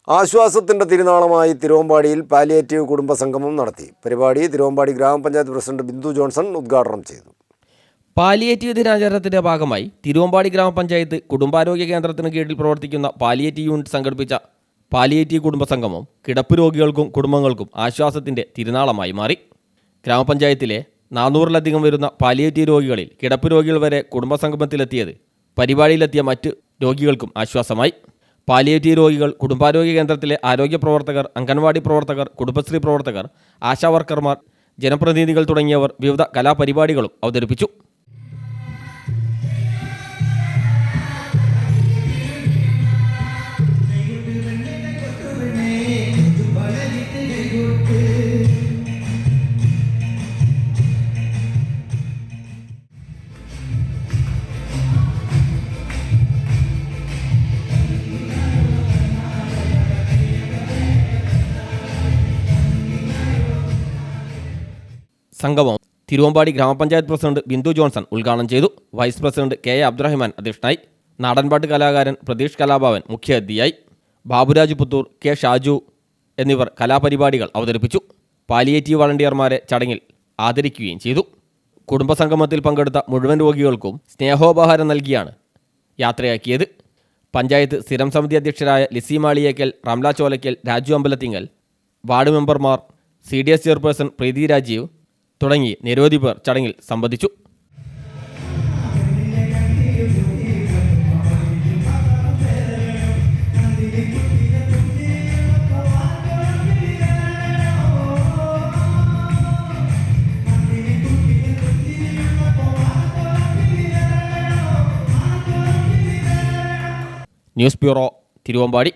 ആശ്വാസത്തിൻ്റെ തിരുനാളമായി തിരുവമ്പാടിയിൽ palliative കുടുംബസംഗമം നടത്തി. പരിപാടി തിരുവമ്പാടി ഗ്രാമപഞ്ചായത്ത് പ്രസിഡന്റ് ബിന്ദു ജോൺസൺ ഉദ്ഘാടനം ചെയ്തു. പാലിയേറ്റീവ് ദിനാചരണത്തിന്റെ ഭാഗമായി തിരുവമ്പാടി ഗ്രാമപഞ്ചായത്ത് കുടുംബാരോഗ്യ കേന്ദ്രത്തിന് കീഴിൽ പ്രവർത്തിക്കുന്ന പാലിയേറ്റീവ് യൂണിറ്റ് സംഘടിപ്പിച്ച പാലിയേറ്റീവ് കുടുംബസംഗമം കിടപ്പ് രോഗികൾക്കും കുടുംബങ്ങൾക്കും ആശ്വാസത്തിന്റെ തിരുനാളമായി മാറി. ഗ്രാമപഞ്ചായത്തിലെ 400-ലധികം വരുന്ന പാലിയേറ്റീവ് രോഗികളിൽ കിടപ്പ് രോഗികൾ വരെ കുടുംബസംഗമത്തിലെത്തിയത് പരിപാടിയിലെത്തിയ മറ്റ് രോഗികൾക്കും ആശ്വാസമായി. പാലിയേറ്റീവ് രോഗികൾ കുടുംബാരോഗ്യ കേന്ദ്രത്തിലെ ആരോഗ്യ പ്രവർത്തകർ, അംഗൻവാടി പ്രവർത്തകർ, കുടുംബശ്രീ പ്രവർത്തകർ, ആശാവർക്കർമാർ, ജനപ്രതിനിധികൾ തുടങ്ങിയവർ വിവിധ കലാപരിപാടികളും അവതരിപ്പിച്ചു. സംഗമം തിരുവമ്പാടി ഗ്രാമപഞ്ചായത്ത് പ്രസിഡന്റ് ബിന്ദു ജോൺസൺ ഉദ്ഘാടനം ചെയ്തു. വൈസ് പ്രസിഡന്റ് കെ അബ്ദുറഹ്മാൻ അധ്യക്ഷനായി. നാടൻപാട്ട് കലാകാരൻ പ്രതീഷ് കലാഭവൻ മുഖ്യാതിഥിയായി. ബാബുരാജ് പുത്തൂർ, കെ ഷാജു എന്നിവർ കലാപരിപാടികൾ അവതരിപ്പിച്ചു. പാലിയേറ്റീവ് വളണ്ടിയർമാരെ ചടങ്ങിൽ ആദരിക്കുകയും ചെയ്തു. കുടുംബസംഗമത്തിൽ പങ്കെടുത്ത മുഴുവൻ രോഗികൾക്കും സ്നേഹോപഹാരം നൽകിയാണ് യാത്രയാക്കിയത്. പഞ്ചായത്ത് സ്ഥിരം സമിതി അധ്യക്ഷരായ ലിസി മാളിയേക്കൽ, റംല ചോലയ്ക്കൽ, രാജു അമ്പലത്തിങ്കൽ, വാർഡ് മെമ്പർമാർ, CDS ചെയർപേഴ്സൺ പ്രീതി രാജീവ് തുടങ്ങി നിരവധി പേർ ചടങ്ങിൽ സംബന്ധിച്ചു. News bureau, Thiruvambady.